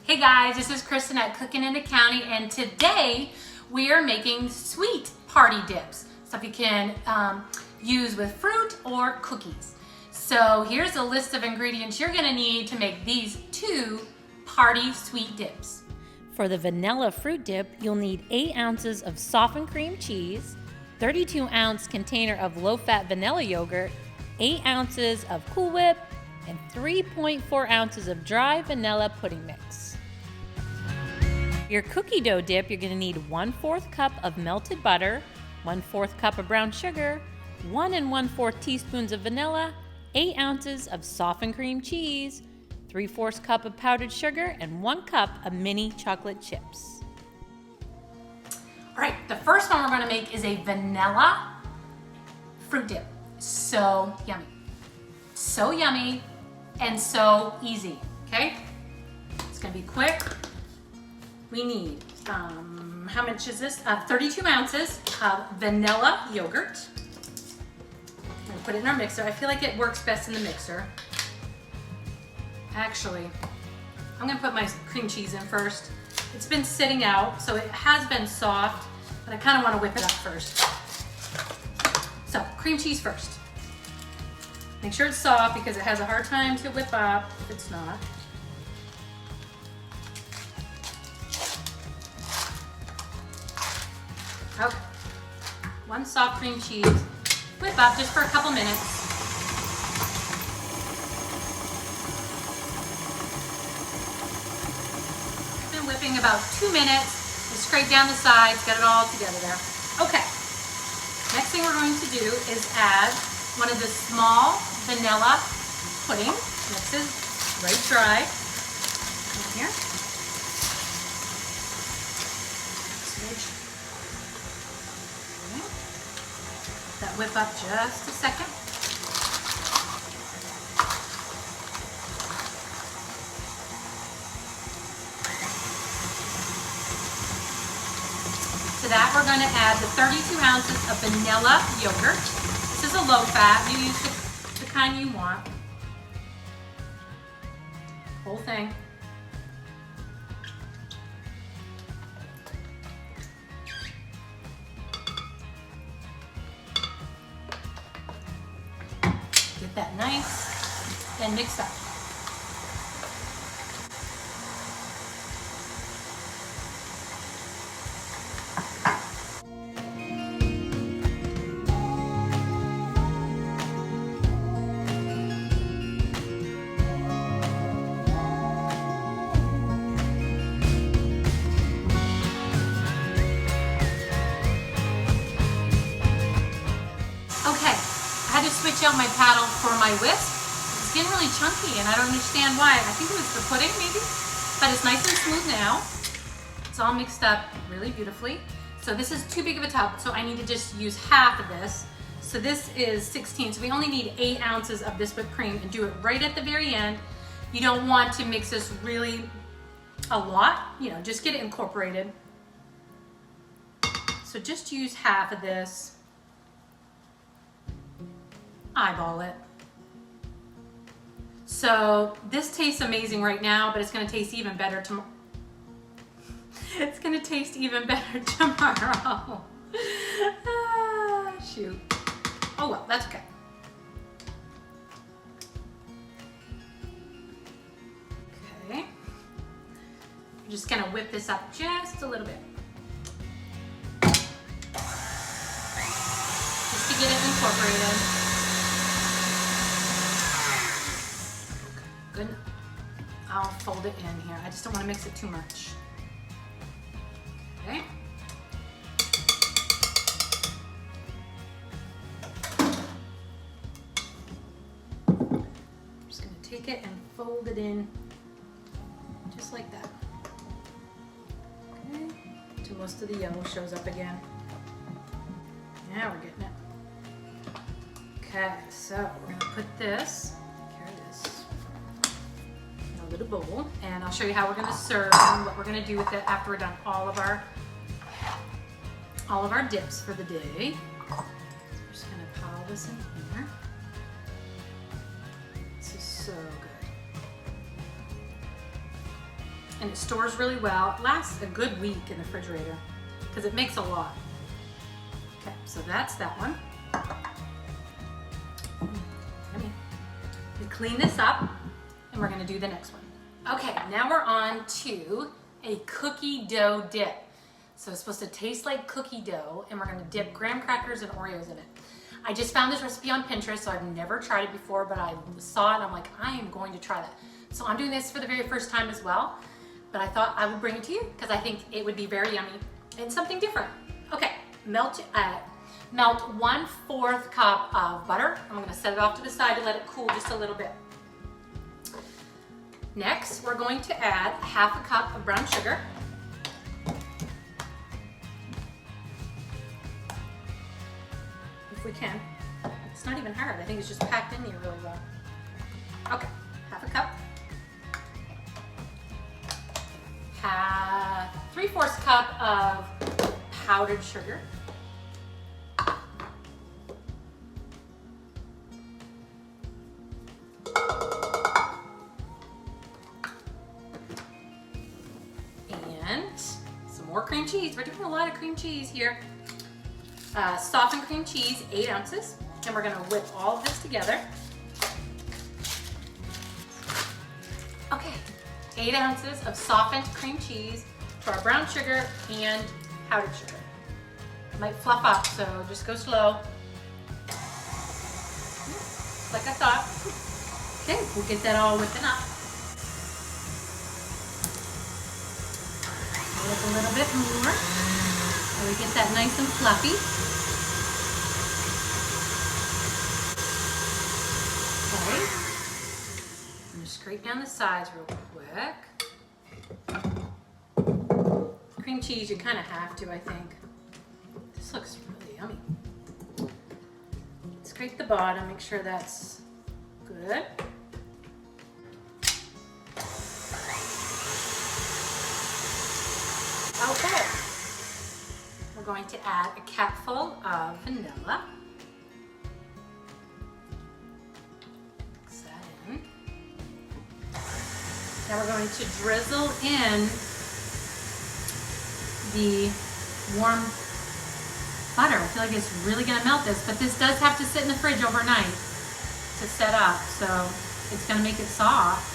Hey guys, this is Kristen at Cooking in the County, and today we are making sweet party dips. Stuff you can use with fruit or cookies. So here's a list of ingredients you're gonna need to make these 2 party sweet dips. For the vanilla fruit dip, you'll need 8 ounces of softened cream cheese, 32-ounce container of low-fat vanilla yogurt, 8 ounces of Cool Whip, and 3.4 ounces of dry vanilla pudding mix. Your cookie dough dip, you're going to need 1/4 cup of melted butter, 1/4 cup of brown sugar, 1 1/4 teaspoons of vanilla, 8 ounces of softened cream cheese, 3/4 cup of powdered sugar, and 1 cup of mini chocolate chips. All right, the first one we're going to make is a vanilla fruit dip. So yummy, and so easy, okay? It's going to be quick. We need, how much is this? 32 ounces of vanilla yogurt. I'm gonna put it in our mixer. I feel like it works best in the mixer. Actually, I'm gonna put my cream cheese in first. It's been sitting out, so it has been soft, but I kinda wanna whip it up first. So, cream cheese first. Make sure it's soft because it has a hard time to whip up if it's not. Okay, 1 soft cream cheese, whip up just for a couple minutes. Been whipping about 2 minutes. Just scrape down the sides, get it all together there. Okay, next thing we're going to do is add one of the small vanilla pudding mixes, right dry, in here. That whip up just a second. To that we're going to add the 32 ounces of vanilla yogurt. This is a low fat. You use the kind you want. Whole thing. Get that nice and mixed up. Okay. I had to switch out my paddle for my whisk. It's getting really chunky and I don't understand why. I think it was the pudding maybe, but it's nice and smooth now. It's all mixed up really beautifully. So this is too big of a tub, so I need to just use half of this. So this is 16, so we only need 8 ounces of this whipped cream and do it right at the very end. You don't want to mix this really a lot, just get it incorporated. So just use half of this. Eyeball it. So this tastes amazing right now, but it's going to taste even better tomorrow. It's going to taste even better tomorrow. Shoot. Oh well, that's okay. Okay. I'm just going to whip this up just a little bit. Just to get it incorporated. Good. I'll fold it in here. I just don't want to mix it too much. Okay. I'm just going to take it and fold it in just like that. Okay. Until most of the yellow shows up again. Now we're getting it. Okay, so we're going to put this. Little bowl, and I'll show you how we're going to serve and what we're going to do with it after we're done all of our dips for the day. So we're just going to pile this in here. This is so good. and it stores really well. It lasts a good week in the refrigerator because it makes a lot. Okay, so that's that one. Yummy. We clean this up and we're gonna do the next one. Okay, now we're on to a cookie dough dip. So it's supposed to taste like cookie dough, and we're gonna dip graham crackers and Oreos in it. I just found this recipe on Pinterest, so I've never tried it before, but I saw it and I'm like, I am going to try that. So I'm doing this for the very first time as well, but I thought I would bring it to you because I think it would be very yummy and something different. Okay, melt 1/4 cup of butter. I'm gonna set it off to the side to let it cool just a little bit. Next, we're going to add 1/2 cup of brown sugar. If we can. It's not even hard. I think it's just packed in here really well. Okay, 1/2 cup. 3/4 cup of powdered sugar. And some more cream cheese. We're doing a lot of cream cheese here. Softened cream cheese, 8 ounces. And we're gonna whip all of this together. Okay, 8 ounces of softened cream cheese to our brown sugar and powdered sugar. It might fluff up, so just go slow. Like I thought. Okay, we'll get that all whipping up. Whip a little bit more so we get that nice and fluffy. Okay. I'm gonna scrape down the sides real quick. Cream cheese, you kind of have to, I think. This looks really yummy. Scrape the bottom, make sure that's good. Okay, we're going to add a cupful of vanilla. Mix that in. Now we're going to drizzle in the warm butter. I feel like it's really gonna melt this, but this does have to sit in the fridge overnight to set up, so it's gonna make it soft.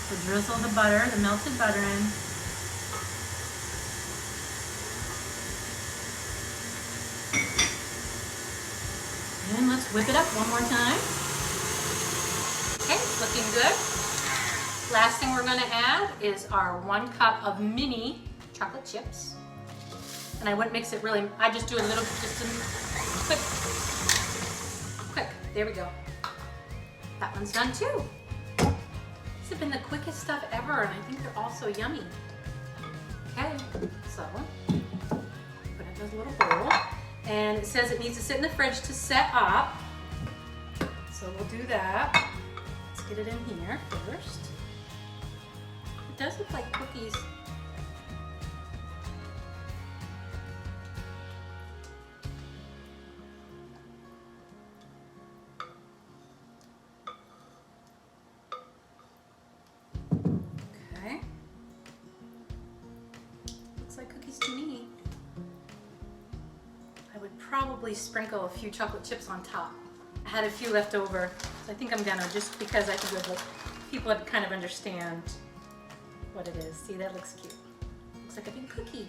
So drizzle the butter, the melted butter in. And let's whip it up one more time. Okay, it's looking good. Last thing we're gonna add is our 1 cup of mini chocolate chips. And I wouldn't mix it really, I just do a little, just a quick, there we go. That one's done too. These have been the quickest stuff ever, and I think they're all so yummy. Okay, so put it in a little bowl. And it says it needs to sit in the fridge to set up. So we'll do that. Let's get it in here first. It does look like cookies. Okay. Looks like cookies to me. I would probably sprinkle a few chocolate chips on top. I had a few left over, so I think I'm gonna, just because I think people would kind of understand what it is. See, that looks cute. Looks like a big cookie.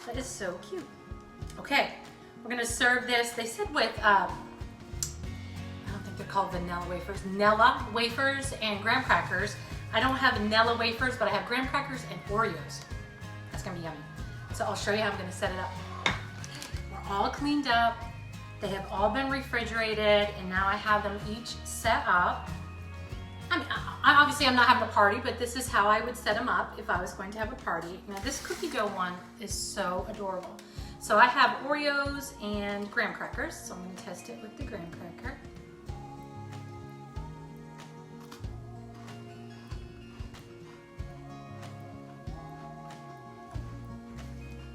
That is so cute. Okay, we're gonna serve this. They said with, I don't think they're called vanilla wafers, Nella wafers and graham crackers. I don't have Nella wafers, but I have graham crackers and Oreos. That's gonna be yummy. So I'll show you how I'm gonna set it up. We're all cleaned up. They have all been refrigerated, and now I have them each set up. I mean, obviously I'm not having a party, but this is how I would set them up if I was going to have a party. Now this cookie dough one is so adorable. So I have Oreos and graham crackers, so I'm gonna test it with the graham cracker.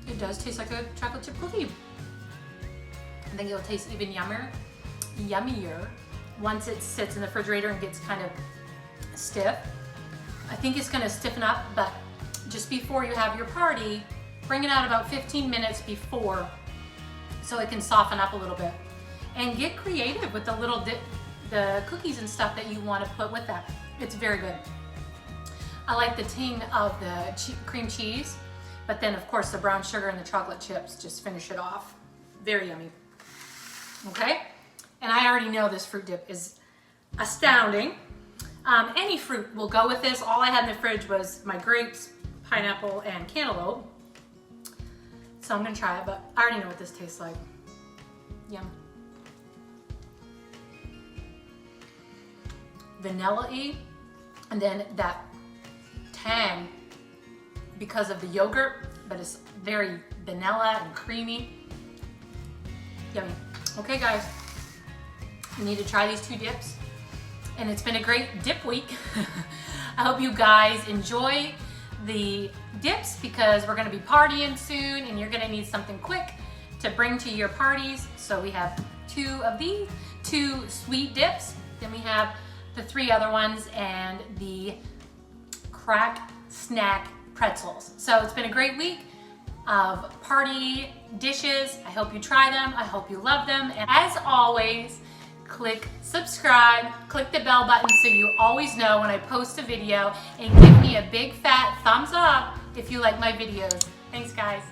It does taste like a chocolate chip cookie. I think it'll taste even yummier once it sits in the refrigerator and gets kind of stiff. I think it's gonna stiffen up, but just before you have your party, bring it out about 15 minutes before so it can soften up a little bit. And get creative with the little the cookies and stuff that you want to put with that. It's very good. I like the ting of the cream cheese, but then of course the brown sugar and the chocolate chips just finish it off. Very yummy. Okay, and I already know this fruit dip is astounding. Any fruit will go with this. All I had in the fridge was my grapes, pineapple, and cantaloupe. So I'm gonna try it, but I already know what this tastes like. Yum. Vanilla-y, and then that tang because of the yogurt, but it's very vanilla and creamy. Yummy. Okay guys, you need to try these two dips, and it's been a great dip week. I hope you guys enjoy the dips because we're gonna be partying soon and you're gonna need something quick to bring to your parties. So we have 2 of these, 2 sweet dips, then we have the 3 other ones and the crack snack pretzels. So it's been a great week of party dishes. I hope you try them. I hope you love them. And as always, click subscribe, click the bell button so you always know when I post a video, and give me a big fat thumbs up if you like my videos. Thanks guys.